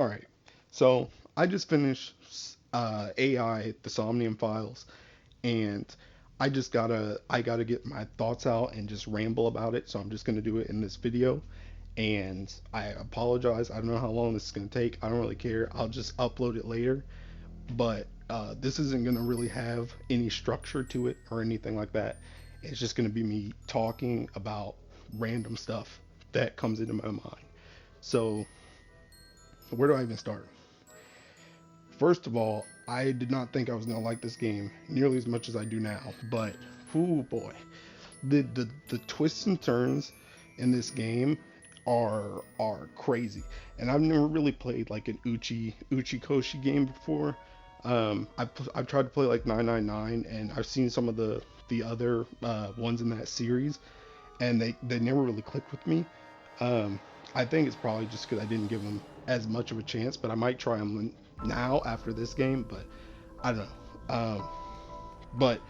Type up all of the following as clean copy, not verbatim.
All right. So I just finished AI The Somnium Files, and I gotta get my thoughts out and just ramble about it. So I'm just gonna do it in this video. And I apologize. I don't know how long this is gonna take. I don't really care. I'll just upload it later. But this isn't gonna really have any structure to it or anything like that. It's just gonna be me talking about random stuff that comes into my mind. So where do I even start? First of all, I did not think I was gonna like this game nearly as much as I do now, but oh boy, the twists and turns in this game are crazy. And I've never really played like an Uchi Koshi game before. I've tried to play like 999, and I've seen some of the other ones in that series, and they never really clicked with me. Um, I think it's probably just because I didn't give them as much of a chance, but I might try them now after this game. But I don't know. But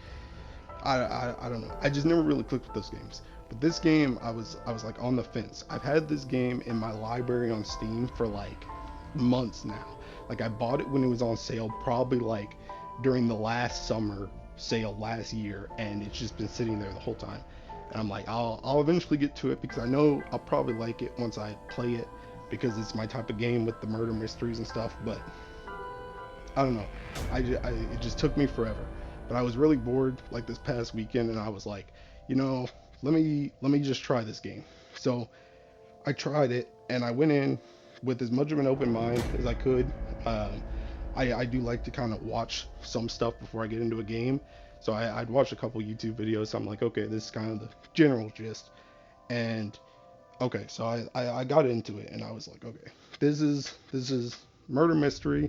I don't know. I just never really clicked with those games. But this game, I was like on the fence. I've had this game in my library on Steam for like months now. Like I bought it when it was on sale, probably like during the last summer sale last year, and it's just been sitting there the whole time. And I'm like, I'll eventually get to it because I know I'll probably like it once I play it because it's my type of game with the murder mysteries and stuff. But I don't know. It just took me forever. But I was really bored like this past weekend, and I was like, you know, let me just try this game. So I tried it, and I went in with as much of an open mind as I could. Um, I do like to kind of watch some stuff before I get into a game. So I'd watch a couple YouTube videos. So I'm like, okay, this is kind of the general gist. And okay, so I got into it, and I was like, okay, this is murder mystery.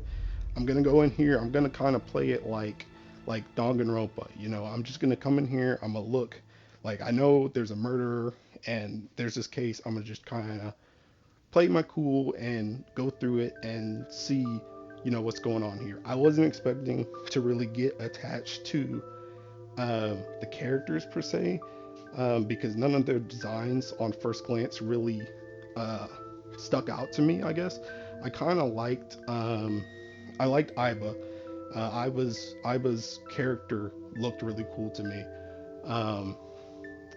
I'm gonna go in here. I'm gonna kind of play it like Danganronpa. You know, I'm just gonna come in here. I'm gonna look like I know there's a murderer and there's this case. I'm gonna just kind of play my cool and go through it and see, what's going on here. I wasn't expecting to really get attached to the characters per se, because none of their designs on first glance really uh, stuck out to me. I guess I kind of I liked Iba. Iba's character looked really cool to me. Um,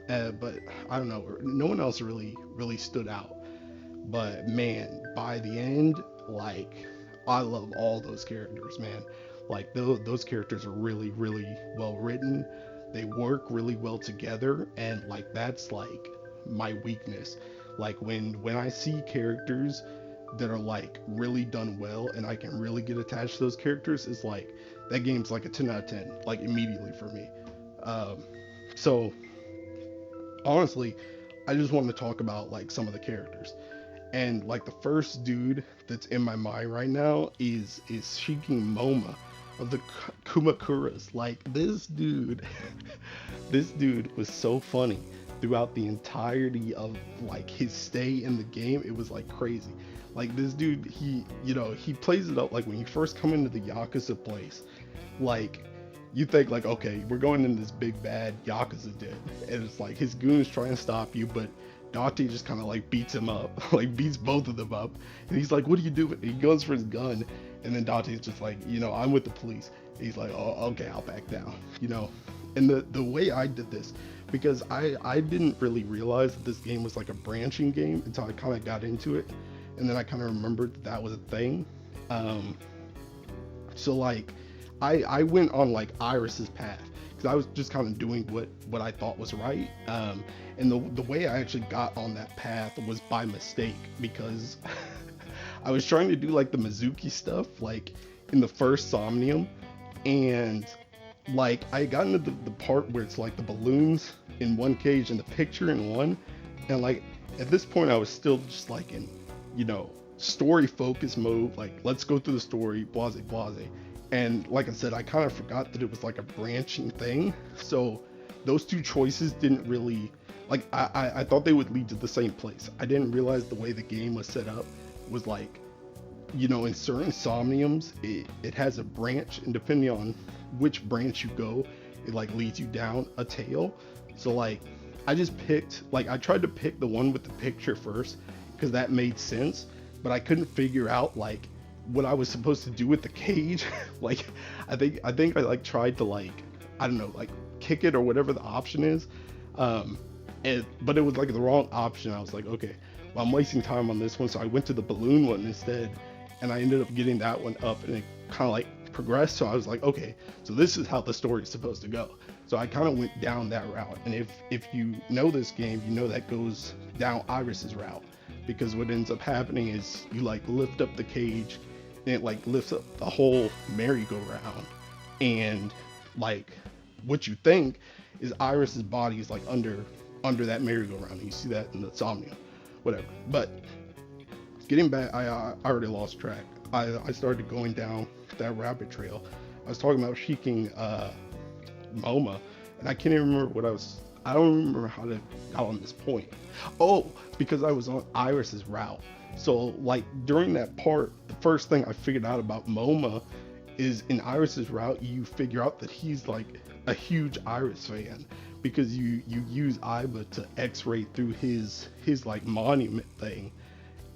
but I don't know, no one else really stood out. But man, by the end, like I love all those characters, man. Like those characters are really well written. They work really well together, and like that's like my weakness. Like when I see characters that are like really done well, and I can really get attached to those characters, is like that game's like a 10 out of 10, like immediately for me. Um, so honestly, I just wanted to talk about like some of the characters. And like the first dude that's in my mind right now is Shiki Moma of the Kumakuras. Like this dude, this dude was so funny throughout the entirety of like his stay in the game. It was like crazy. Like this dude, he plays it up like when you first come into the Yakuza place, like you think like, okay, we're going into this big bad Yakuza den, and it's like his goons trying to stop you, but Dante just kind of like beats him up, like beats both of them up, and he's like, "What are you doing?" He goes for his gun, and then Dante's just like, "I'm with the police." He's like, "Oh, okay, I'll back down," you know. And the way I did this, because I didn't really realize that this game was like a branching game until I kind of got into it, and then I kind of remembered that was a thing. Um, so like I went on like Iris's path because I was just kind of doing what I thought was right. And the way I actually got on that path was by mistake because I was trying to do like the Mizuki stuff like in the first Somnium, and like I got into the part where it's like the balloons in one cage and the picture in one, and like at this point I was still just like in, you know story focus mode, like let's go through the story, blase blase. And like I said, I kind of forgot that it was like a branching thing. So those two choices didn't really, like I thought they would lead to the same place. I didn't realize the way the game was set up was like, in certain somniums it has a branch, and depending on which branch you go, it like leads you down a tail. So like I tried to pick the one with the picture first because that made sense, but I couldn't figure out like what I was supposed to do with the cage. Like, I think I like tried to like, I don't know, like kick it or whatever the option is. Um, but it was like the wrong option. I was like, okay, well, I'm wasting time on this one, so I went to the balloon one instead, and I ended up getting that one up, and it kind of like progressed. So I was like, okay, so this is how the story is supposed to go. So I kind of went down that route, and if you know this game, you know that goes down Iris's route, because what ends up happening is you like lift up the cage, and it like lifts up the whole merry-go-round, and like what you think is Iris's body is like under that merry-go-round. You see that in the Somnium, whatever. But getting back, I already lost track. I started going down that rabbit trail. I was talking about seeking MoMA, and I can't even remember what I was. I don't remember how to got on this point. Oh, because I was on Iris's route. So like during that part, the first thing I figured out about MoMA is in Iris's route, you figure out that he's like a huge Iris fan because you use Iba to X-ray through his like monument thing,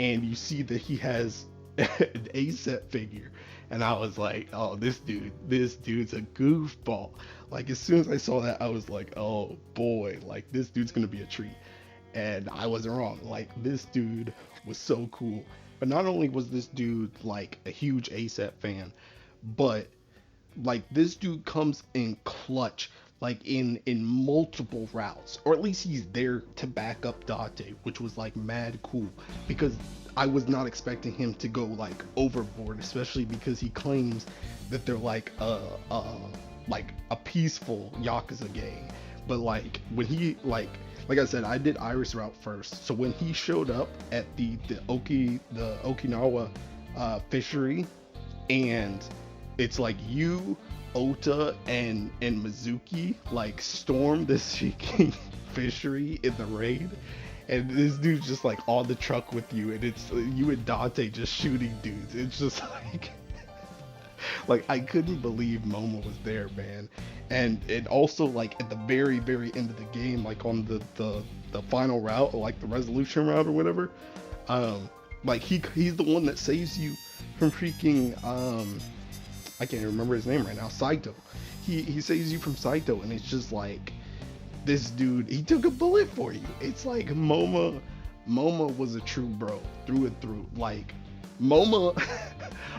and you see that he has an A-set figure, and I was like, oh, this dude's a goofball. Like as soon as I saw that, I was like, oh boy, like this dude's gonna be a treat. And I wasn't wrong. Like this dude was so cool. But not only was this dude like a huge ASAP fan, but like this dude comes in clutch, like in multiple routes, or at least he's there to back up Date, which was like mad cool because I was not expecting him to go like overboard, especially because he claims that they're like a peaceful Yakuza gang. But like when he like I said, I did Iris route first. So when he showed up at the Okinawa fishery, and it's like you, Ota, and Mizuki like storm this Shiking fishery in the raid, and this dude's just like on the truck with you, and it's you and Date just shooting dudes. It's just like I couldn't believe Momo was there, man. And it also like at the very end of the game, like on the final route, or like the resolution route or whatever, like he's the one that saves you from freaking I can't remember his name right now, Saito. He saves you from Saito, and it's just like this dude, he took a bullet for you. It's like Moma was a true bro through and through. Like Moma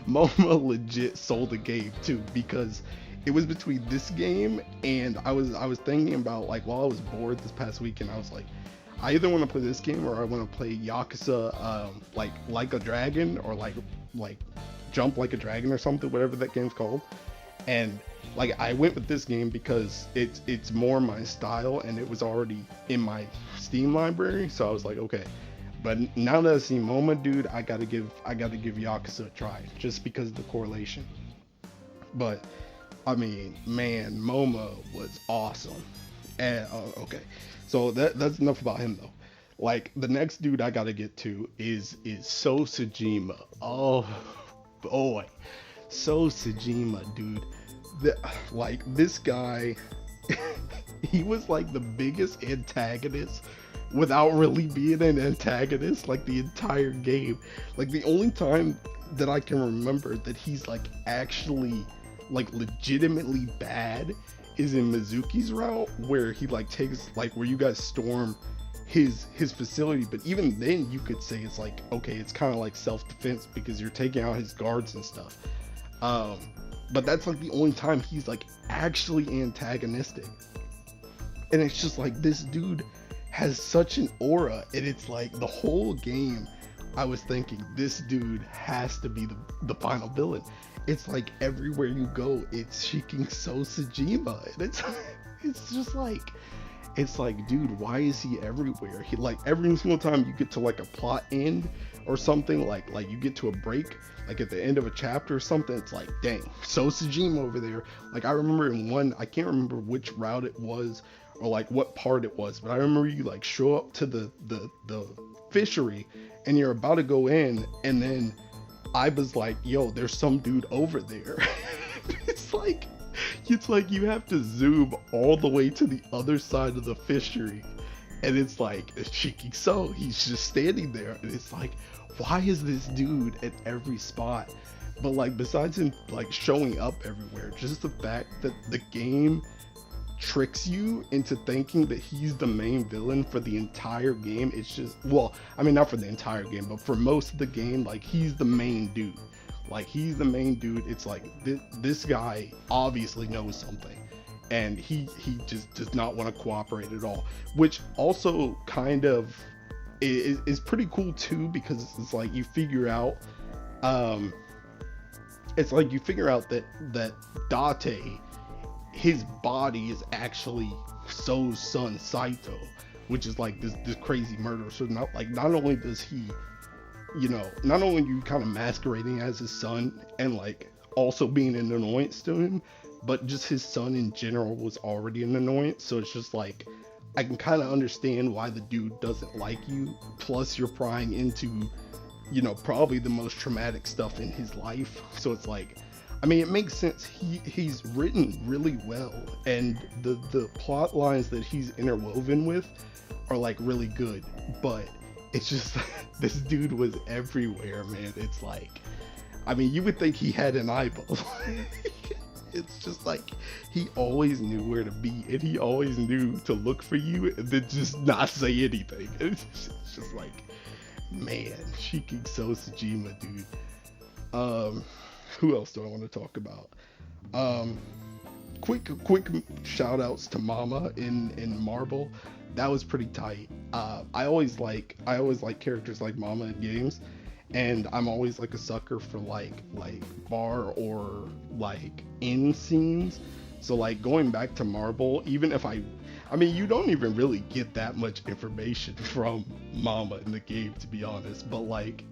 Moma legit sold the game too, because it was between this game and I was thinking about, like, while I was bored this past weekend, I was like, I either want to play this game or I want to play Yakuza like a dragon, or like jump like a dragon or something, whatever that game's called. And like I went with this game because it's more my style, and it was already in my Steam library, so I was like, okay. But now that I see MoMA, dude, I gotta give Yakuza a try, just because of the correlation. But I mean, man, MoMA was awesome. And okay, so that's enough about him though. Like the next dude I gotta get to is So Sajima. Oh boy, So Sajima, dude. Like this guy, he was like the biggest antagonist without really being an antagonist, like the entire game. Like the only time that I can remember that he's like actually like legitimately bad is in Mizuki's route, where he like takes, like, where you guys storm his facility. But even then you could say it's like, okay, it's kind of like self-defense because you're taking out his guards and stuff. But that's like the only time he's like actually antagonistic, and it's just like this dude has such an aura, and it's like the whole game I was thinking this dude has to be the final villain. It's like everywhere you go, it's Shiking So Sajima, and it's just like, it's like, dude, why is he everywhere? He, like, every single time you get to like a plot end or something, like you get to a break, like at the end of a chapter or something, it's like, dang, So Sajima over there. Like I remember in one, I can't remember which route it was or like what part it was, but I remember you like show up to the fishery and you're about to go in, and then I was like, yo, there's some dude over there. it's like you have to zoom all the way to the other side of the fishery, And it's like Shiki So, he's just standing there, and it's like, why is this dude at every spot? But like, besides him like showing up everywhere, just the fact that the game tricks you into thinking that he's the main villain for the entire game. It's just, well, I mean, not for the entire game, but for most of the game, like he's the main dude. Like he's the main dude. It's like this guy obviously knows something, and he just does not want to cooperate at all. Which also kind of is pretty cool too, because it's like you figure out, um, it's like you figure out that Date, his body is actually So's son Saito, which is like this crazy murderer. So not only does he, not only you kind of masquerading as his son and like also being an annoyance to him, but just his son in general was already an annoyance. So it's just like I can kind of understand why the dude doesn't like you. Plus, you're prying into, probably the most traumatic stuff in his life. So it's like, I mean, it makes sense. He's written really well, and the plot lines that he's interwoven with are like really good. But it's just this dude was everywhere, man. It's like, I mean, you would think he had an eyeball. It's just like he always knew where to be, and he always knew to look for you, and then just not say anything. It's just like, man, Shiki So Tsujima, dude. Um, who else do I want to talk about? Um, quick shout outs to Mama in Marble. That was pretty tight. I always like characters like Mama in games, and I'm always like a sucker for like bar or like in scenes. So like going back to Marble, even if I mean, you don't even really get that much information from Mama in the game, to be honest. But like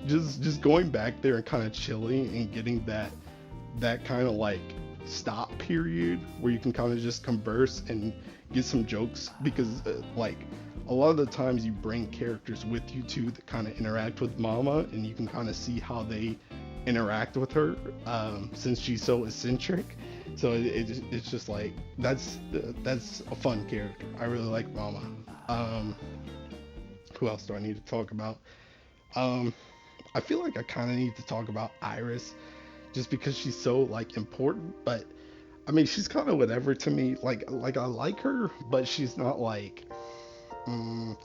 just going back there and kind of chilling and getting that kind of like stop period where you can kind of just converse and get some jokes, because like a lot of the times you bring characters with you too that kind of interact with Mama, and you can kind of see how they interact with her, since she's so eccentric. So it's just like that's a fun character. I really like Mama. um who else do I need to talk about? um I feel like I kind of need to talk about Iris, just because she's so like important. But I mean, she's kind of whatever to me. Like I like her, but she's not like, mm,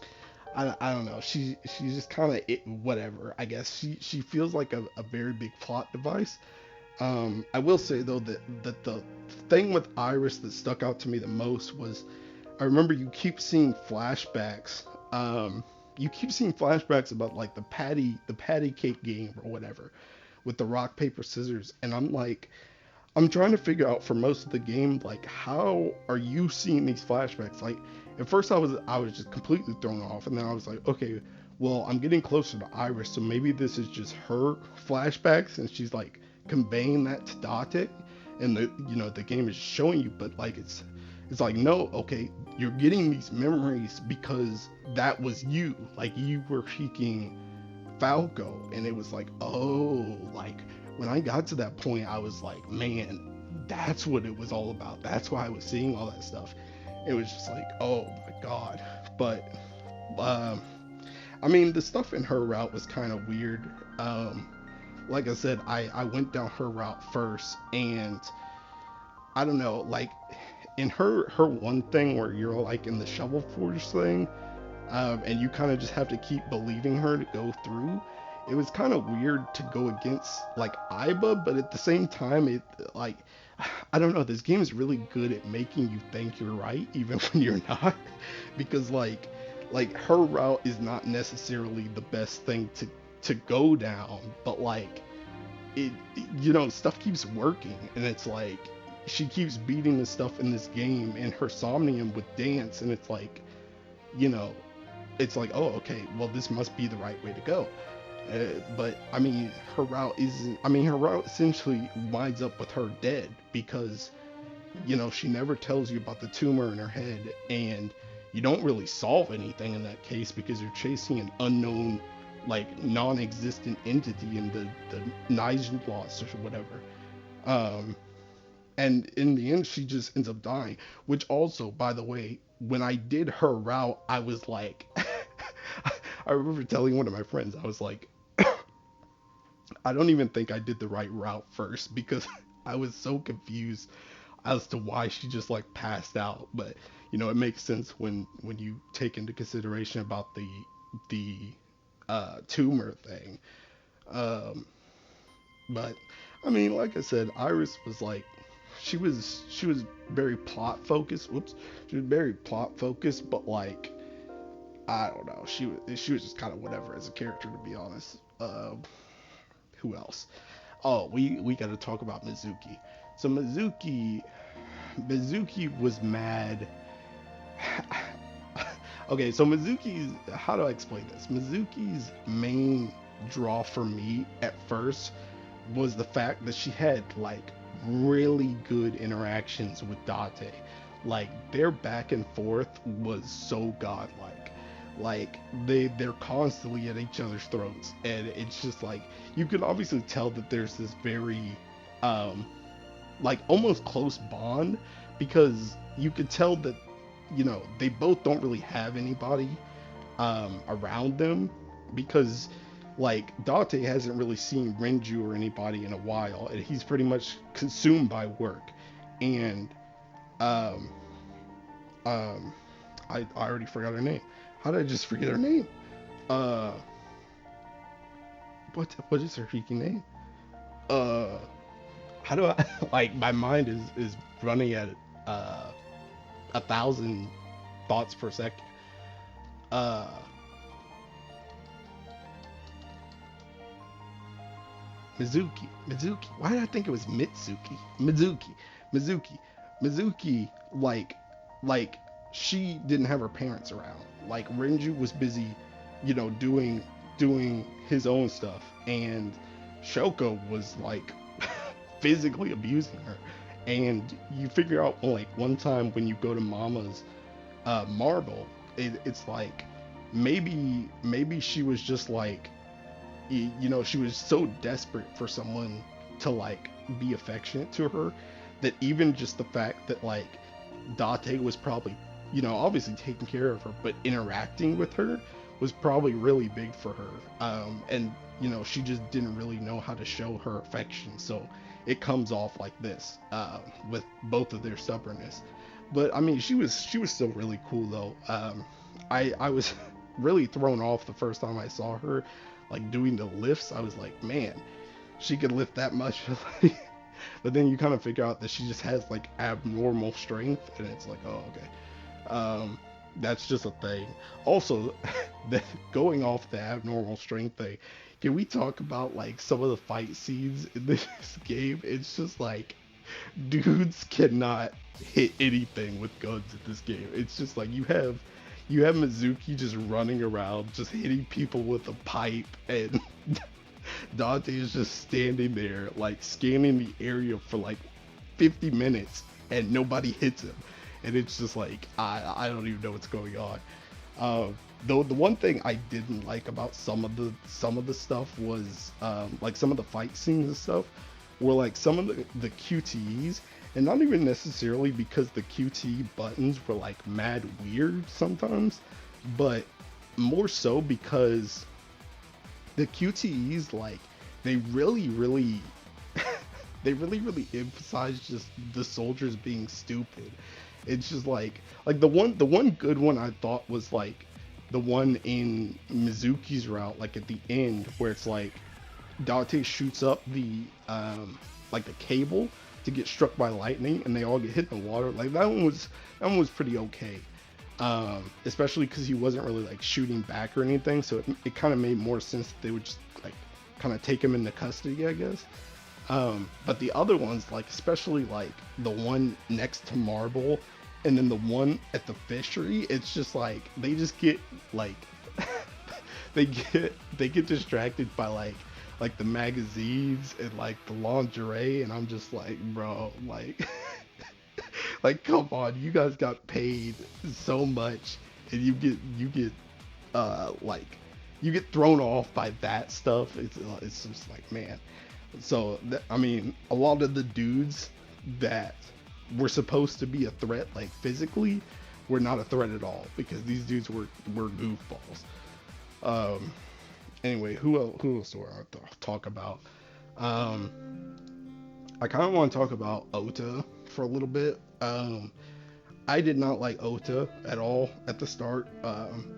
I don't know. She's just kind of it, whatever. I guess she feels like a very big plot device. I will say though that the thing with Iris that stuck out to me the most was, I remember you keep seeing flashbacks. You keep seeing flashbacks about like the patty cake game or whatever, with the rock paper scissors, and I'm like, I'm trying to figure out for most of the game, like, how are you seeing these flashbacks? Like, at first I was just completely thrown off, and then I was like, okay, well, I'm getting closer to Iris, so maybe this is just her flashbacks, and she's like conveying that to Date, and the game is showing you, but like it's like, no, okay, you're getting these memories because that was you, like you were seeking Falco, and it was like, oh, like when I got to that point, I was like, man, that's what it was all about. That's why I was seeing all that stuff. It was just like, oh my god. But um, I mean, the stuff in her route was kind of weird. Um, like I said, I went down her route first, and I don't know, like in her one thing where you're like in the shovel forge thing, and you kind of just have to keep believing her to go through. It was kind of weird to go against like Iba, but at the same time, it like, I don't know. This game is really good at making you think you're right, even when you're not, because like her route is not necessarily the best thing to go down, but like it, stuff keeps working, and it's like she keeps beating the stuff in this game in her Somnium with dance, and it's like, you know, it's like, oh, okay, well, this must be the right way to go. But I mean, her route isn't. I mean, her route essentially winds up with her dead, because she never tells you about the tumor in her head, and you don't really solve anything in that case because you're chasing an unknown, like non-existent entity in the Nigel loss or whatever. Um, and in the end, she just ends up dying. Which also, by the way, when I did her route, I was like, I remember telling one of my friends, I was like, I don't even think I did the right route first because I was so confused as to why she just like passed out. But it makes sense when you take into consideration about the tumor thing. Um, but I mean, like I said, Iris was like, she was very plot focused. Whoops, she was very plot focused, but like I don't know, she was just kind of whatever as a character, to be honest. Who else? Oh, we got to talk about Mizuki. So Mizuki was mad. Okay, so Mizuki's, how do I explain this? Mizuki's main draw for me at first was the fact that she had like really good interactions with Date. Like their back and forth was so godlike. Like they're constantly at each other's throats, and it's just like you can obviously tell that there's this very um like almost close bond, because you could tell that they both don't really have anybody around them, because like Date hasn't really seen Renju or anybody in a while, and he's pretty much consumed by work. And um um I already forgot her name. How did I just forget her name? Uh what is her freaking name? Uh how do I like my mind is running at uh 1,000 thoughts per second. Uh Mizuki. Why did I think it was Mitsuki? Mizuki, Mizuki. Like she didn't have her parents around. Like Renju was busy, doing his own stuff, and Shoko was like physically abusing her. And you figure out like one time when you go to Mama's marble, it's like maybe she was just like she was so desperate for someone to like be affectionate to her, that even just the fact that like Date was probably, obviously taking care of her, but interacting with her was probably really big for her. And she just didn't really know how to show her affection, so it comes off like this with both of their stubbornness. But I mean, she was still really cool though. I was really thrown off the first time I saw her, like doing the lifts. I was like, man, she could lift that much. But then you kind of figure out that she just has like abnormal strength, and it's like, oh, okay, that's just a thing. Also, that going off the abnormal strength thing, can we talk about like some of the fight scenes in this game? It's just like dudes cannot hit anything with guns in this game. It's just like you have Mizuki just running around, just hitting people with a pipe, and Dante is just standing there, like scanning the area for like 50 minutes, and nobody hits him. And it's just like I don't even know what's going on. Though the one thing I didn't like about some of the stuff was like some of the fight scenes and stuff were like some of the QTEs, and not even necessarily because the QT buttons were like mad weird sometimes, but more so because the QTEs, like, they really they really emphasize just the soldiers being stupid. It's just like the one good one I thought was like the one in Mizuki's route, like at the end, where it's like Dante shoots up the like the cable to get struck by lightning, and they all get hit in the water. Like that one was pretty okay. Especially because he wasn't really like shooting back or anything, so it kind of made more sense that they would just like kind of take him into custody, I guess. But the other ones, like especially like the one next to Marble, and then the one at the fishery, it's just like they just get like they get distracted by like the magazines and like the lingerie, and I'm just like, bro, like like come on, you guys got paid so much, and you get like you get thrown off by that stuff. It's just like, man. So I mean, a lot of the dudes that were supposed to be a threat like physically were not a threat at all because these dudes were goofballs. Um, anyway, who else do I talk about? Um, I kind of want to talk about Ota for a little bit. I did not like Ota at all at the start.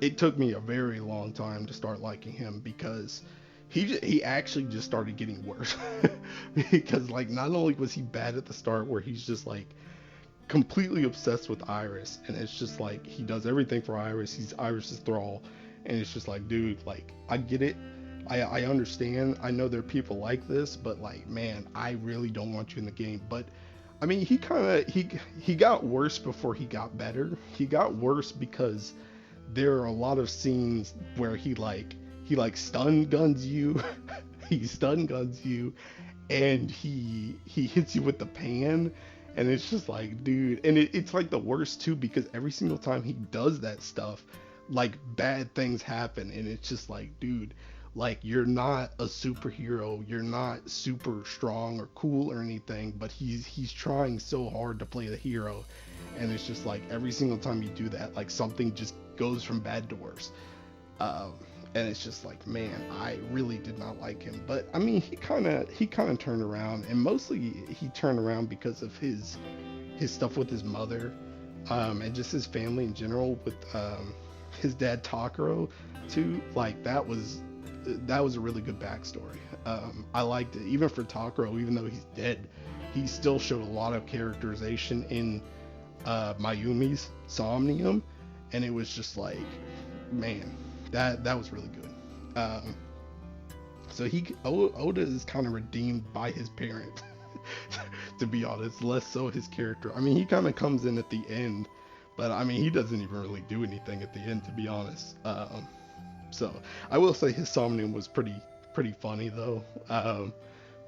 It took me a very long time to start liking him because he actually just started getting worse. Because like not only was he bad at the start where he's just like completely obsessed with Iris, and it's just like he does everything for Iris. He's Iris's thrall, and it's just like, dude, like I get it. I understand. I know there are people like this, but like, man, I really don't want you in the game. But I mean, he kind of he got worse before he got better. He got worse because there are a lot of scenes where he like stun guns you, he stun guns you, and he hits you with the pan, and it's just like, dude, and it's like the worst too because every single time he does that stuff, like bad things happen, and it's just like, dude, like you're not a superhero, you're not super strong or cool or anything, but he's trying so hard to play the hero, and it's just like every single time you do that, like something just goes from bad to worse. Um, and it's just like, man, I really did not like him. But I mean, he kind of turned around, and mostly he turned around because of his stuff with his mother, and just his family in general with his dad Takaro too. Like that was a really good backstory. I liked it, even for Takaro, even though he's dead, he still showed a lot of characterization in Mayumi's Somnium, and it was just like, man, that was really good. Um, so Oda is kind of redeemed by his parent, to be honest, less so his character. I mean, he kind of comes in at the end, but I mean, he doesn't even really do anything at the end, to be honest. So I will say his Somnium was pretty funny though.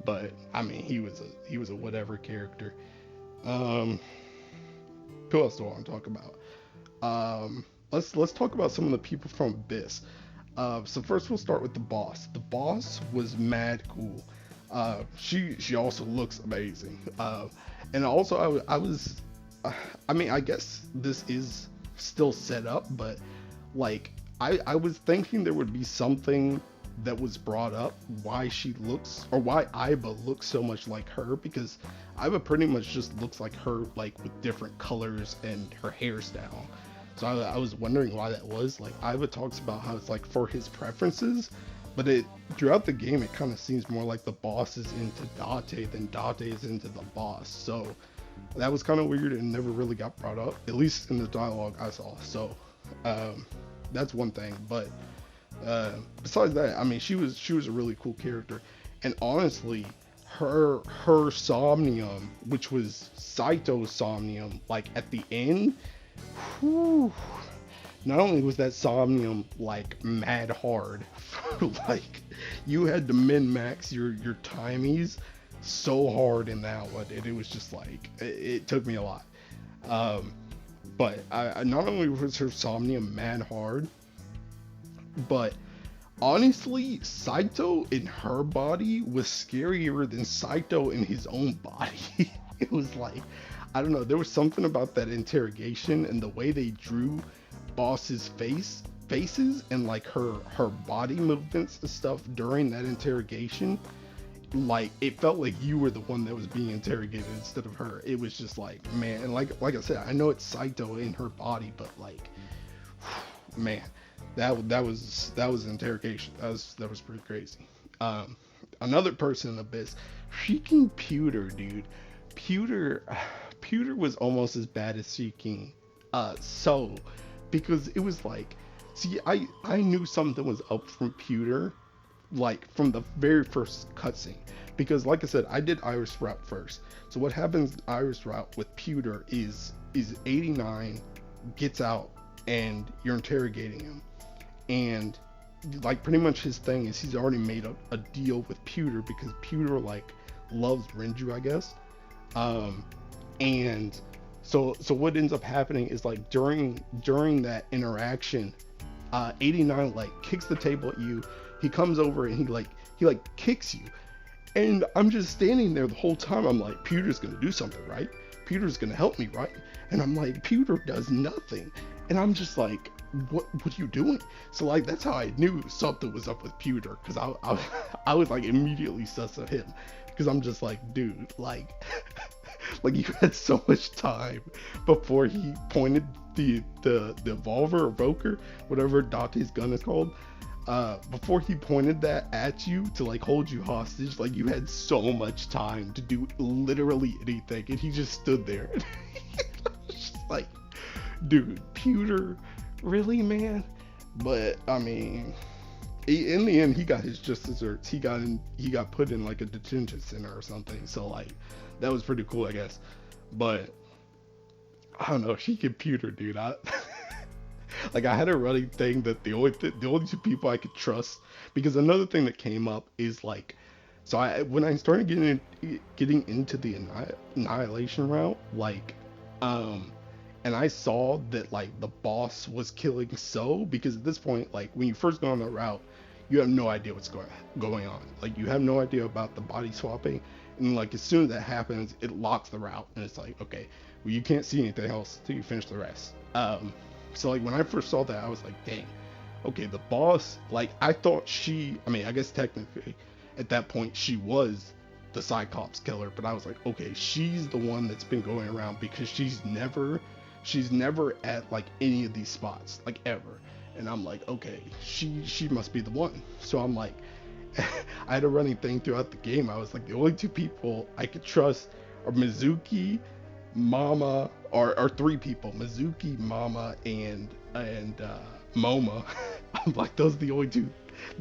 But I mean, he was a whatever character. Um, who else do I want to talk about? Let's talk about some of the people from Abyss. So first we'll start with the boss. The boss was mad cool. She also looks amazing. And also I was, I mean, I guess this is still set up, but like I was thinking there would be something that was brought up why she looks, or why Aiba looks so much like her, because Aiba pretty much just looks like her, like with different colors and her hairstyle. So I was wondering why that was. Like Aiba talks about how it's like for his preferences, but it throughout the game it kind of seems more like the boss is into Date than Date is into the boss. So that was kind of weird and never really got brought up, at least in the dialogue I saw. So that's one thing. But besides that, I mean, she was a really cool character, and honestly, her Somnium, which was Saito's Somnium, like at the end, whew, not only was that Somnium like mad hard, like you had to min max your timies so hard in that one, and it was just like it took me a lot. But I not only was her Somnium mad hard, but honestly, Saito in her body was scarier than Saito in his own body. It was like, I don't know, there was something about that interrogation and the way they drew Boss's faces and like her body movements and stuff during that interrogation. Like it felt like you were the one that was being interrogated instead of her. It was just like, man, and like I said, I know it's Saito in her body, but like, man, that was an interrogation. That was pretty crazy. Another person in Abyss, freaking Pewter, dude. Pewter was almost as bad as Seeking. So because it was like, see, I knew something was up from Pewter, like from the very first cutscene, because like I said, I did Iris route first. So what happens Iris route with Pewter is 89 gets out and you're interrogating him, and like pretty much his thing is he's already made a deal with Pewter because Pewter like loves Renju, I guess. And so what ends up happening is like during that interaction, 89 like kicks the table at you. He comes over and he kicks you, and I'm just standing there the whole time. I'm like, Pewter's gonna do something, right? Pewter's gonna help me, right? And I'm like, Pewter does nothing. And I'm just like, what are you doing? So like that's how I knew something was up with Pewter, because I was like immediately sus of him, because I'm just like, dude, like like you had so much time before he pointed the revolver or Voker, whatever Dante's gun is called, before he pointed that at you to like hold you hostage. Like you had so much time to do literally anything, and he just stood there. Just like, dude, Pewter, really, man? But I mean, in the end, he got his just desserts. He got put in like a detention center or something. So like, that was pretty cool, I guess. But I don't know. She computer, dude. I like I had a running thing that the only two people I could trust, because another thing that came up is like, so I when I started getting into the annihilation route, like, um and I saw that like the boss was killing So, because at this point, like when you first go on the route, you have no idea what's going on. Like you have no idea about the body swapping, and like as soon as that happens, it locks the route, and it's like, okay, well you can't see anything else till you finish the rest. So like when I first saw that, I was like, dang, okay, the boss. Like I thought she, I mean, I guess technically at that point she was the Cyclops killer, but I was like, okay, she's the one that's been going around, because she's never at like any of these spots, like ever. And I'm like, okay, she must be the one. So I'm like, I had a running thing throughout the game. I was like, the only two people I could trust are Mizuki, Mama, or three people: Mizuki, Mama, and Moma. I'm like, those are the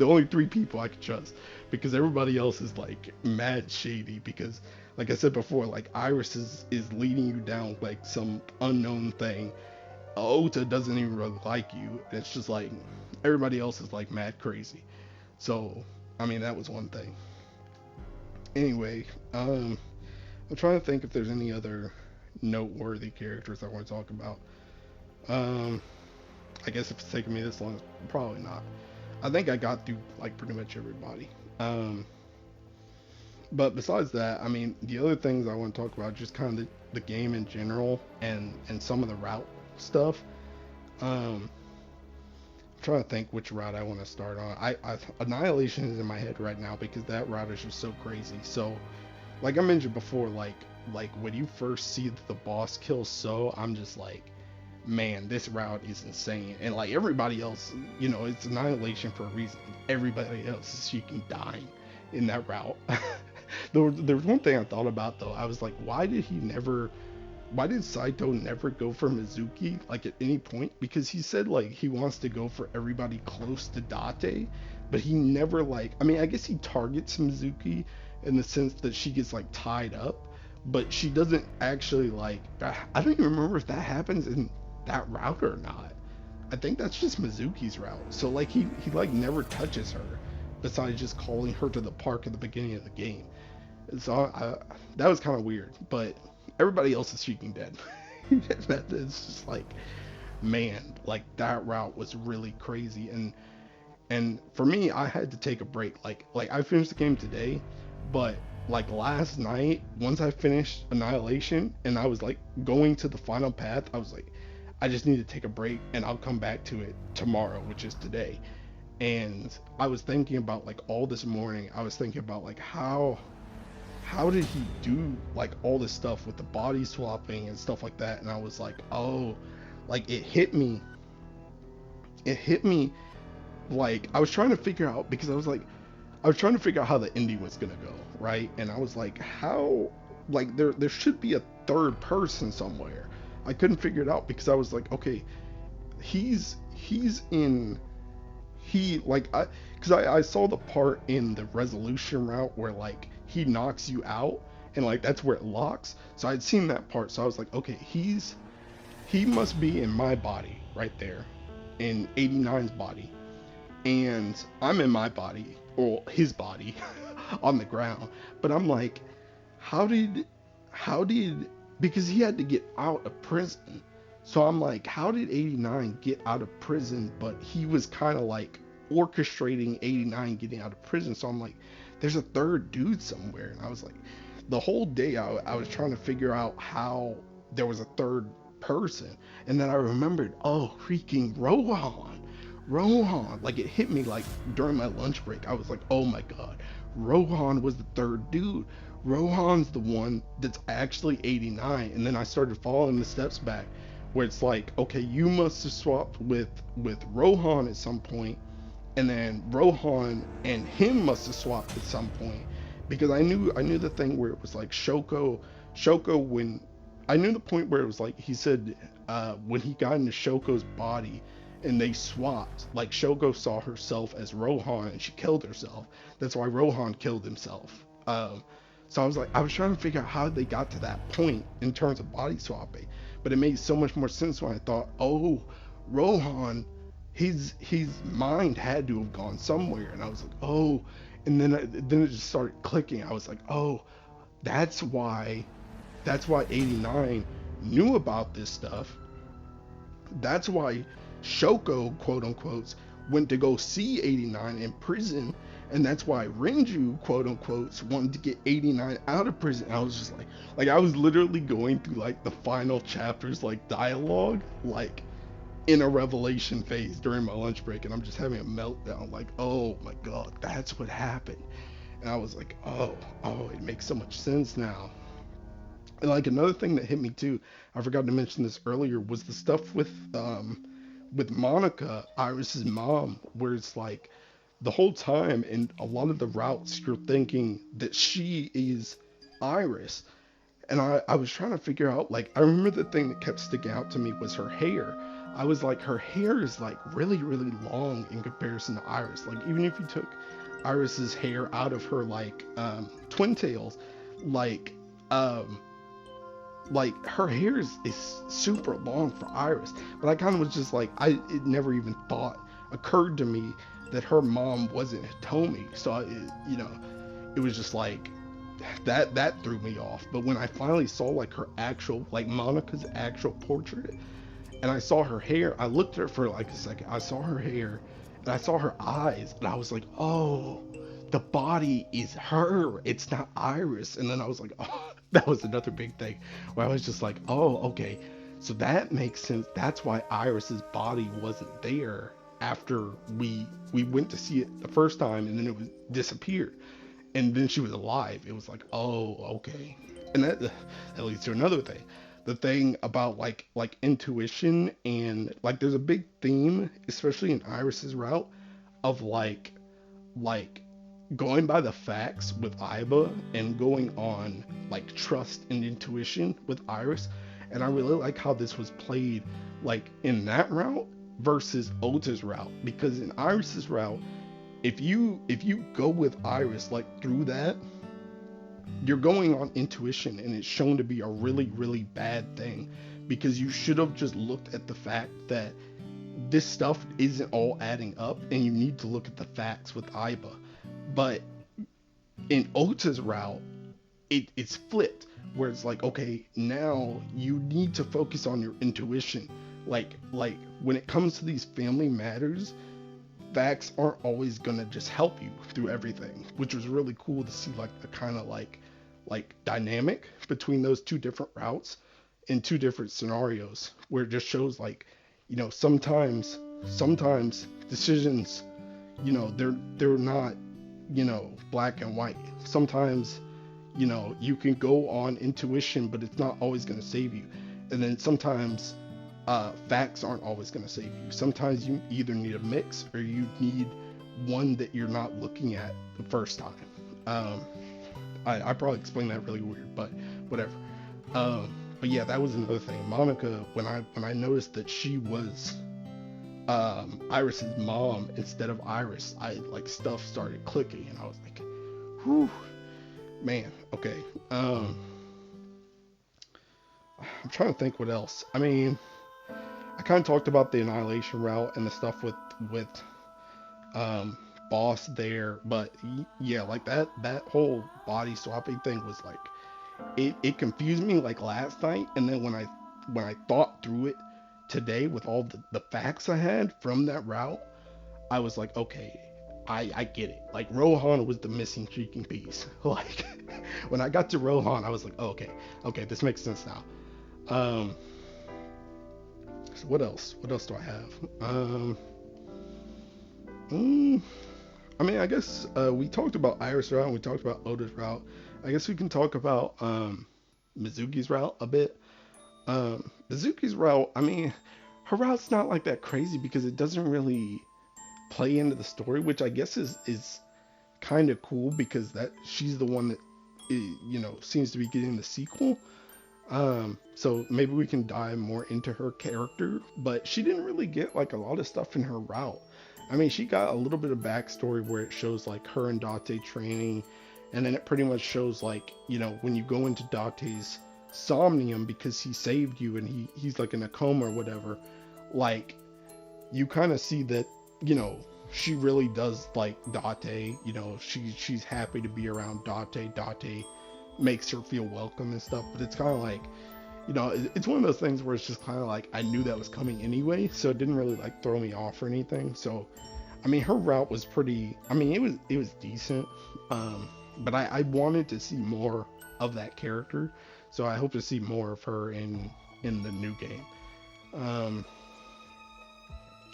only three people I could trust, because everybody else is like mad shady. Because like I said before, like Iris is leading you down like some unknown thing. Ota doesn't even really like you. It's just like everybody else is like mad crazy. So I mean, that was one thing. Anyway, I'm trying to think if there's any other noteworthy characters I want to talk about. Um, I guess if it's taking me this long, probably not. I think I got through like pretty much everybody. Um, but besides that, I mean, the other things I want to talk about, just kind of the game in general, and some of the route stuff. Um, I'm trying to think which route I want to start on. Annihilation is in my head right now, because that route is just so crazy. So like I mentioned before, like when you first see the boss kill So, I'm just like, man, this route is insane. And like everybody else, it's annihilation for a reason. Everybody else is freaking dying in that route. There was one thing I thought about though. I was like, why did Saito never go for Mizuki like at any point? Because he said like he wants to go for everybody close to Date, but he never, like, I mean, I guess he targets Mizuki in the sense that she gets like tied up, but she doesn't actually like, I don't even remember if that happens in that route or not. I think that's just Mizuki's route. So like he like never touches her, besides just calling her to the park at the beginning of the game. So that was kind of weird, but everybody else is freaking dead. It's just like, man, like that route was really crazy. And for me, I had to take a break. Like I finished the game today, but like last night, once I finished Annihilation and I was like going to the final path, I was like, I just need to take a break, and I'll come back to it tomorrow, which is today. And I was thinking about like all this morning, I was thinking about like how did he do like all this stuff with the body swapping and stuff like that. And I was like, oh, like it hit me, like I was trying to figure out, because I was trying to figure out how the ending was gonna go, right? And I was like, how, like there should be a third person somewhere. I couldn't figure it out, because I was like, okay, he's in, he like I because I saw the part in the resolution route where like he knocks you out, and like that's where it locks. So I'd seen that part, so I was like, okay, he must be in my body right there, in 89's body, and I'm in my body, or his body, on the ground. But I'm like, how did how did because he had to get out of prison. So I'm like, how did 89 get out of prison? But he was kind of like orchestrating 89 getting out of prison. So I'm like, there's a third dude somewhere. And I was like, the whole day I was trying to figure out how there was a third person, and then I remembered, oh, freaking Rohan. Like it hit me like during my lunch break. I was like, oh my god, Rohan was the third dude. Rohan's the one that's actually 89. And then I started following the steps back, where it's like, okay, you must have swapped with Rohan at some point, and then Rohan and him must have swapped at some point, because I knew the thing where it was like Shoko when I knew the point where it was like he said, when he got into Shoko's body and they swapped, like Shoko saw herself as Rohan and she killed herself. That's why Rohan killed himself. So I was trying to figure out how they got to that point in terms of body swapping, but it made so much more sense when I thought, oh, Rohan, his mind had to have gone somewhere, and I was like, oh, and then it just started clicking. I was like, oh, that's why that's why 89 knew about this stuff. That's why Shoko, quote unquote, went to go see 89 in prison, and that's why Renju, quote unquote, wanted to get 89 out of prison. I was just like I was literally going through like the final chapters, like dialogue, like in a revelation phase during my lunch break, and I'm just having a meltdown, like, oh my god, that's what happened. And I was like, oh, it makes so much sense now. And like another thing that hit me too, I forgot to mention this earlier, was the stuff with Monica, Iris's mom, where it's like the whole time in a lot of the routes you're thinking that she is Iris. And I was trying to figure out, like, I remember the thing that kept sticking out to me was her hair. I was like, her hair is like really, really long in comparison to Iris. Like, even if you took Iris's hair out of her like twin tails, like um like her hair is super long for Iris. But I kind of was just like, it never even occurred to me that her mom wasn't Hitomi. So it was just like that threw me off. But when I finally saw like her actual, like Monica's actual portrait, and I saw her hair, I looked at her for like a second. I saw her hair and I saw her eyes, and I was like, oh, the body is her. It's not Iris. And then I was like, oh, that was another big thing where I was just like, oh, okay. So that makes sense. That's why Iris's body wasn't there after we went to see it the first time, and then it was disappeared, and then she was alive. It was like, oh, okay. And that leads to another thing, the thing about like intuition, and like there's a big theme, especially in Iris's route, of like going by the facts with Iba, and going on like trust and intuition with Iris. And I really like how this was played, like in that route versus Ota's route, because in Iris's route, if you go with Iris like through that, you're going on intuition, and it's shown to be a really, really bad thing, because you should have just looked at the fact that this stuff isn't all adding up, and you need to look at the facts with Iba. But in Ota's route, it's flipped, where it's like, okay, now you need to focus on your intuition. Like when it comes to these family matters, facts aren't always gonna just help you through everything, which was really cool to see, like the kind of like dynamic between those two different routes in two different scenarios, where it just shows like, sometimes decisions, they're not, black and white. Sometimes, you can go on intuition, but it's not always going to save you. And then sometimes facts aren't always going to save you. Sometimes you either need a mix, or you need one that you're not looking at the first time. um, I probably explained that really weird, but whatever. But yeah, that was another thing. Monica, when I noticed that she was Iris's mom instead of Iris, I like stuff started clicking, and I was like, whew, man, okay. I'm trying to think what else. I mean, I kind of talked about the Annihilation route and the stuff with um, Boss there, but yeah, like that whole body swapping thing was like, it confused me like last night, and then when I thought through it today with all the facts I had from that route, I was like, okay, I get it. Like Rohan was the missing cheeking piece. Like when I got to Rohan, I was like, oh, okay, okay, this makes sense now. Um, so what else? What else do I have? Mm, I mean, I guess we talked about Iris route and we talked about Oda's route. I guess we can talk about Mizuki's route a bit. Mizuki's route, I mean, her route's not like that crazy because it doesn't really play into the story, which I guess is kind of cool because that she's the one that seems to be getting the sequel. So maybe we can dive more into her character, but she didn't really get like a lot of stuff in her route. I mean, she got a little bit of backstory where it shows like her and Date training, and then it pretty much shows like, when you go into Date's somnium because he saved you and he's like in a coma or whatever, like you kind of see that, you know, she really does like Date, she's happy to be around Date. Date makes her feel welcome and stuff, but it's kind of like, it's one of those things where it's just kind of like I knew that was coming anyway, so it didn't really like throw me off or anything. So I mean, her route was pretty, I mean, it was decent, but I wanted to see more of that character, so I hope to see more of her in the new game. um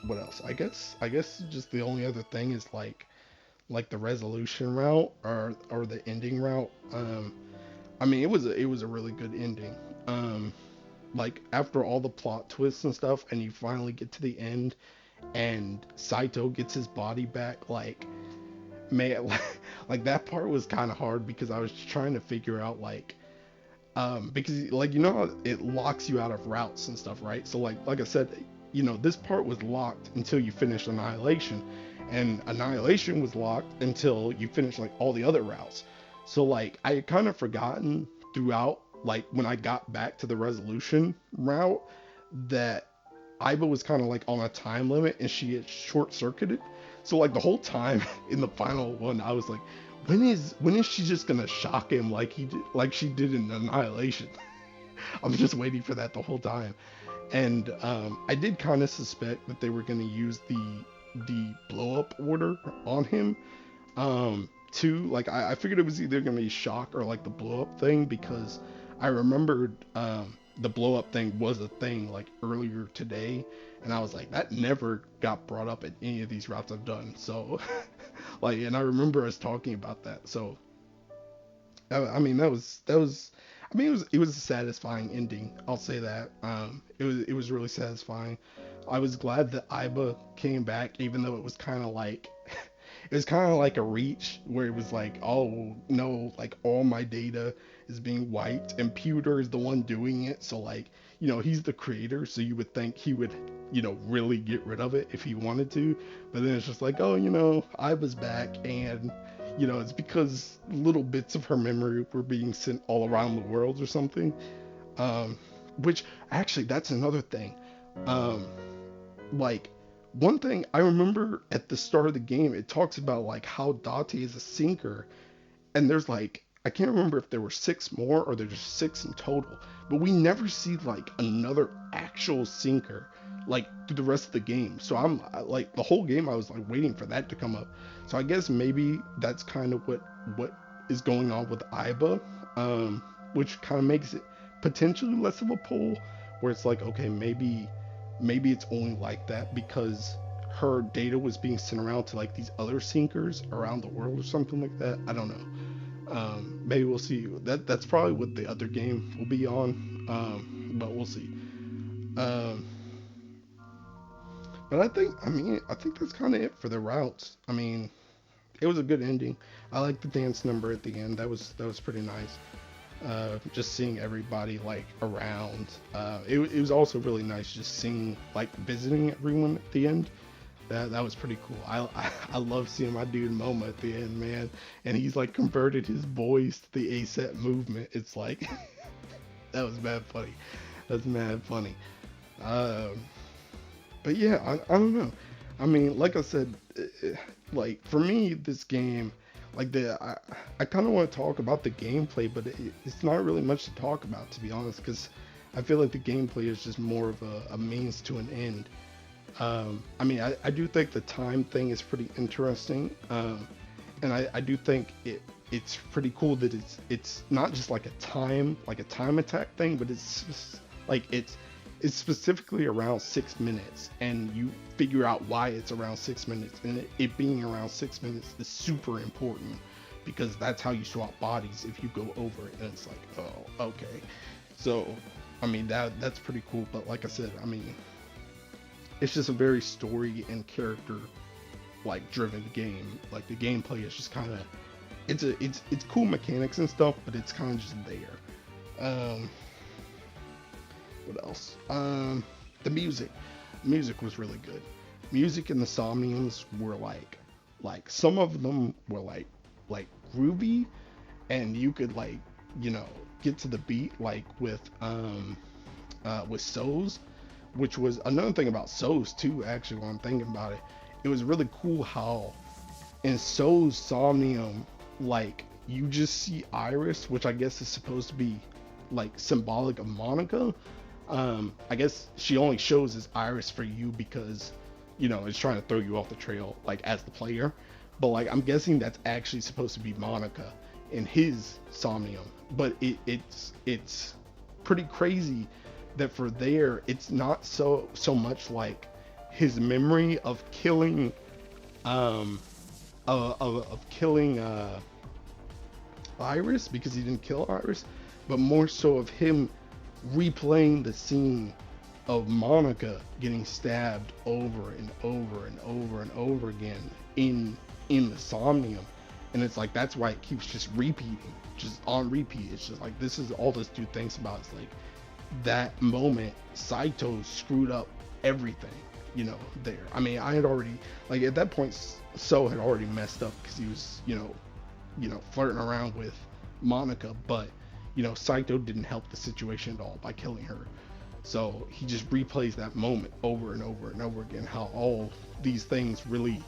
what else? I guess just the only other thing is like the resolution route or the ending route. I mean, it was a really good ending. Um, like after all the plot twists and stuff, and you finally get to the end, and Saito gets his body back. Like, man, like that part was kind of hard because I was trying to figure out because like how it locks you out of routes and stuff, right? So like I said, this part was locked until you finish Annihilation, and Annihilation was locked until you finish like all the other routes. So like I had kind of forgotten throughout, like when I got back to the resolution route, that Iba was kind of like on a time limit and she had short circuited. So like the whole time in the final one, I was like, when is she just gonna shock him like she did in Annihilation? I was just waiting for that the whole time. And I did kind of suspect that they were gonna use the blow up order on him. Too, like I figured it was either gonna be shock or like the blow up thing because I remembered the blow up thing was a thing like earlier today, and I was like, that never got brought up in any of these routes I've done. So like, and I remember us talking about that. So I mean, that was. I mean, it was a satisfying ending. I'll say that. It was really satisfying. I was glad that Iba came back, even though it was kind of like it was kind of like a reach where it was like, oh no, like all my data is being wiped, and Pewter is the one doing it. So like, he's the creator, so you would think he would, really get rid of it if he wanted to. But then it's just like, oh, Iba's back, and it's because little bits of her memory were being sent all around the world or something. Which actually, that's another thing. Um, like one thing I remember at the start of the game, it talks about like how Date is a sinker, and there's like I can't remember if there were six more or there's just six in total, but we never see like another actual sinker like through the rest of the game. So like the whole game I was like waiting for that to come up. So I guess maybe that's kind of what is going on with Iba, which kind of makes it potentially less of a pull, where it's like, okay, maybe it's only like that because her data was being sent around to like these other sinkers around the world or something like that. I don't know. Maybe we'll see. That's probably what the other game will be on. But we'll see. Um, but I think that's kind of it for the routes. I mean, it was a good ending. I like the dance number at the end. That was pretty nice. Just seeing everybody like around. It was also really nice just seeing like visiting everyone at the end. That was pretty cool. I love seeing my dude Moma at the end, man. And he's like converted his voice to the ASAP movement. It's like that was mad funny. That's mad funny. Um, but yeah, I don't know. I mean, like I said, like for me, this game, like I kind of want to talk about the gameplay, but it's not really much to talk about, to be honest, because I feel like the gameplay is just more of a means to an end. I mean, I do think the time thing is pretty interesting. I do think it's pretty cool that it's not just like a time attack thing, but it's just, like it's specifically around 6 minutes, and you figure out why it's around 6 minutes, and it being around 6 minutes is super important because that's how you swap bodies if you go over it, and it's like, oh, okay. So I mean that's pretty cool, but like I said, I mean it's just a very story and character like driven game. Like the gameplay is just kind of it's cool mechanics and stuff, but it's kind of just there. What else? The music was really good. Music in the Somniums were like some of them were like groovy, and you could like you know get to the beat like with So's, which was another thing about So's too. Actually, when I'm thinking about it, it was really cool how in So's Somnium, like you just see Iris, which I guess is supposed to be like symbolic of Monica. I guess she only shows as Iris for you because it's trying to throw you off the trail, like as the player. But like I'm guessing that's actually supposed to be Monica in his Somnium. But it's pretty crazy that for there it's not so much like his memory of killing um of killing Iris, because he didn't kill Iris, but more so of him replaying the scene of Monica getting stabbed over and over and over and over again in the Somnium. And it's like that's why it keeps just repeating, just on repeat. It's just like this is all this dude thinks about. It's like that moment Saito screwed up everything, there. I mean, I had already, like at that point, So had already messed up because he was, flirting around with Monica, but Saito didn't help the situation at all by killing her. So he just replays that moment over and over and over again, how all these things really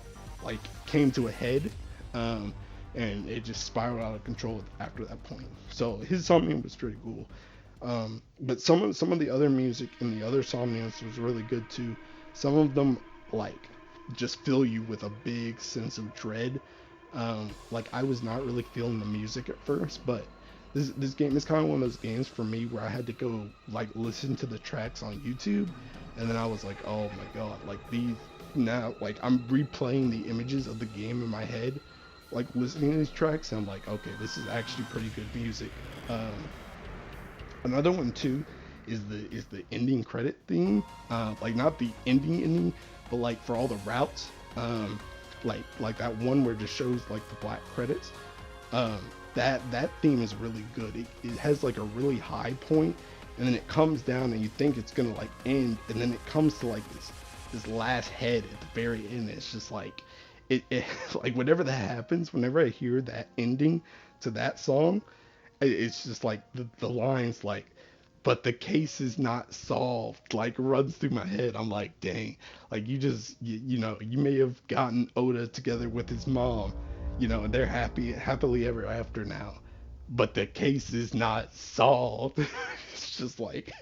like came to a head, and it just spiraled out of control after that point. So his Somnium was pretty cool. But some of the other music in the other Somniums was really good too. Some of them like just fill you with a big sense of dread. Like I was not really feeling the music at first, but this game is kind of one of those games for me where I had to go like listen to the tracks on YouTube, and then I was like, oh my god, like these now like I'm replaying the images of the game in my head, like listening to these tracks, and I'm like, okay, this is actually pretty good music. Um, Another one too is the ending credit theme. Like not the ending, but like for all the routes. Like that one where it just shows like the black credits. Um, that theme is really good. It has like a really high point, and then it comes down, and you think it's gonna like end, and then it comes to like this last head at the very end. It's just like it like whenever that happens, whenever I hear that ending to that song, it's just like the lines like, but the case is not solved, like runs through my head. I'm like, dang, like you may have gotten Oda together with his mom, and they're happily ever after now, but the case is not solved. It's just like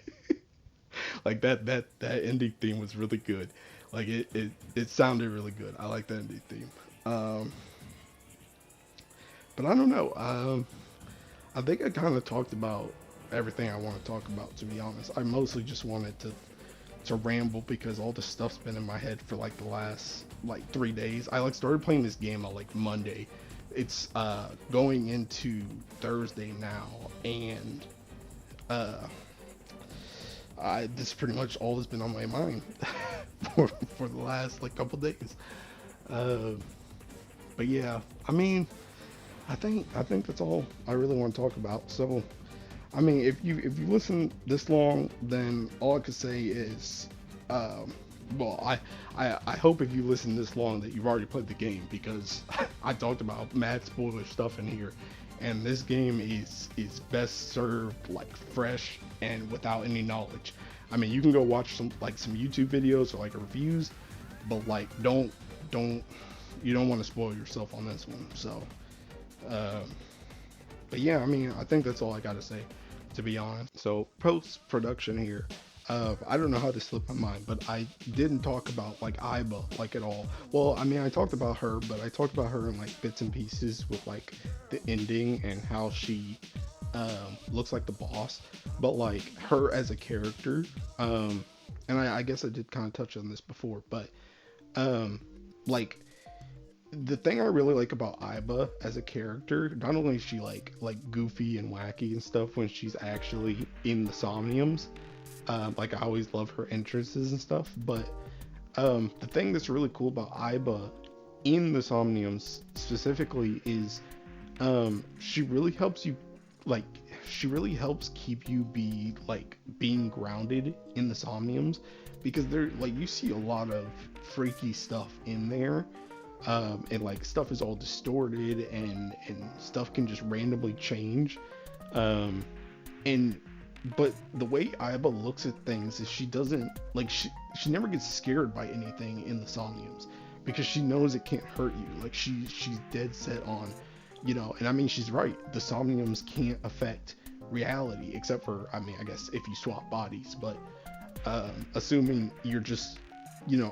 that ending theme was really good. Like it sounded really good. I like the ending theme. um but I don't know. I think I kind of talked about everything I want to talk about. To be honest, I mostly just wanted to ramble because all this stuff's been in my head for like the last like 3 days. I like started playing this game on like Monday. It's going into Thursday now, and uh, this is pretty much all that's been on my mind for the last like couple days. Uh, but yeah, I mean, I think that's all I really want to talk about. So I mean, if you listen this long, then all I could say is, um, well, I hope if you listen this long that you've already played the game, because I talked about mad spoiler stuff in here, and this game is best served like fresh and without any knowledge. I mean, you can go watch some YouTube videos or like reviews, but like don't you don't want to spoil yourself on this one. So, um, but yeah, I mean, I think that's all I gotta say, to be honest. So post production here. I don't know how this slipped my mind, but I didn't talk about like Iba like at all. Well, I mean, I talked about her, but I talked about her in like bits and pieces with like the ending and how she looks like the boss. But like her as a character, um, and I guess I did kind of touch on this before, but um, like the thing I really like about Iba as a character, not only is she like goofy and wacky and stuff when she's actually in the Somniums, like I always love her entrances and stuff. But the thing that's really cool about Iba in the Somniums specifically is she really helps you like she really helps keep you be like being grounded in the Somniums because they're like you see a lot of freaky stuff in there. And like stuff is all distorted and stuff can just randomly change. Um, and but the way Aiba looks at things is she doesn't like she never gets scared by anything in the Somniums because she knows it can't hurt you. Like she's dead set on, and I mean she's right. The Somniums can't affect reality except for I mean I guess if you swap bodies, but assuming you're just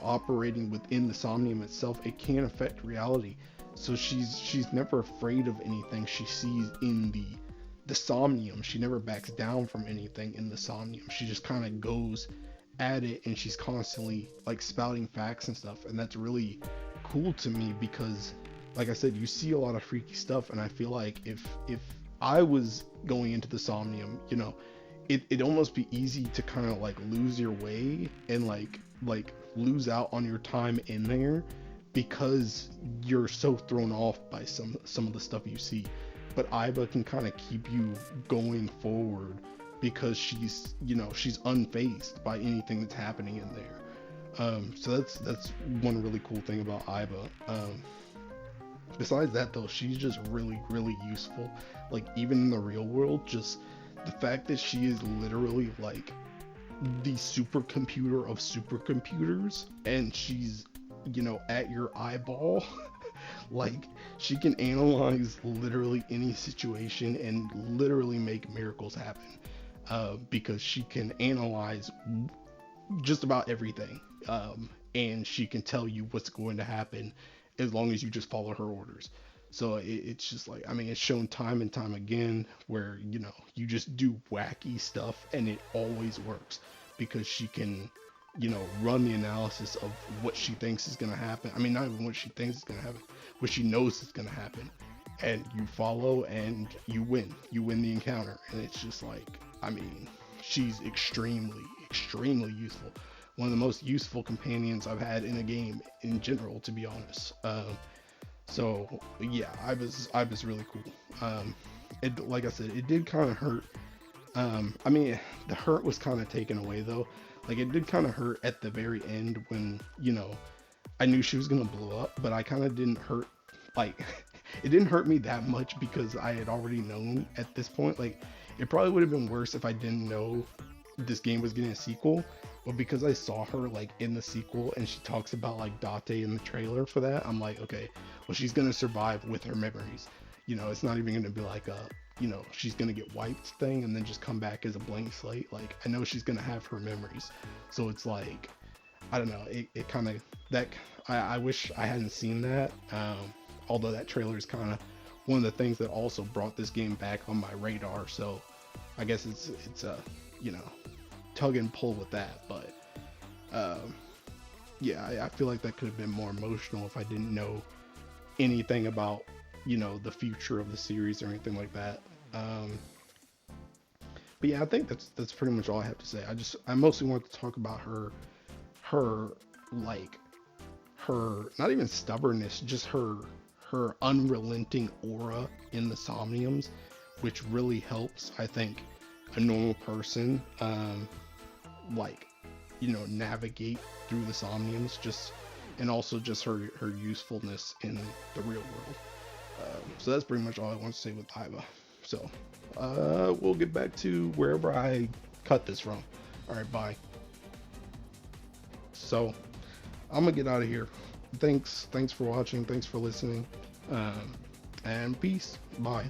operating within the Somnium itself, it can affect reality. So she's never afraid of anything she sees in the Somnium. She never backs down from anything in the Somnium. She just kind of goes at it, and she's constantly like spouting facts and stuff, and that's really cool to me because, like I said, you see a lot of freaky stuff, and I feel like if I was going into the Somnium, it'd almost be easy to kind of like lose your way and like lose out on your time in there because you're so thrown off by some of the stuff you see. But Iba can kind of keep you going forward because she's unfazed by anything that's happening in there. So that's one really cool thing about Iba. Besides that though, she's just really really useful. Like even in the real world, just the fact that she is literally like the supercomputer of supercomputers and she's at your eyeball. Like she can analyze literally any situation and literally make miracles happen, because she can analyze just about everything, and she can tell you what's going to happen as long as you just follow her orders. So it's just like, I mean, it's shown time and time again where, you just do wacky stuff and it always works because she can, run the analysis of what she thinks is going to happen. I mean, not even what she thinks is going to happen, what she knows is going to happen. And you follow and you win. You win the encounter. And it's just like, I mean, she's extremely, extremely useful. One of the most useful companions I've had in a game in general, to be honest. So yeah, I was really cool. It like I said, it did kind of hurt. I mean, the hurt was kind of taken away though. Like it did kind of hurt at the very end when I knew she was gonna blow up, but I kind of didn't hurt like it didn't hurt me that much because I had already known at this point. Like it probably would have been worse if I didn't know this game was getting a sequel, but because I saw her like in the sequel and she talks about like Date in the trailer for that, I'm like, okay, well she's gonna survive with her memories. It's not even gonna be like a she's gonna get wiped thing and then just come back as a blank slate. Like I know she's gonna have her memories, so it's like I don't know. It kind of that I wish I hadn't seen that. Although that trailer is kind of one of the things that also brought this game back on my radar. So I guess it's a tug and pull with that, but yeah, I feel like that could have been more emotional if I didn't know anything about the future of the series or anything like that. But yeah, I think that's pretty much all I have to say. I mostly want to talk about her like her not even stubbornness, just her unrelenting aura in the Somniums, which really helps, I think, a normal person like navigate through the Somniums, just and also just her usefulness in the real world. So that's pretty much all I want to say with Iva. So we'll get back to wherever I cut this from. All right, bye. So I'm gonna get out of here. Thanks for watching. Thanks for listening. And peace. Bye.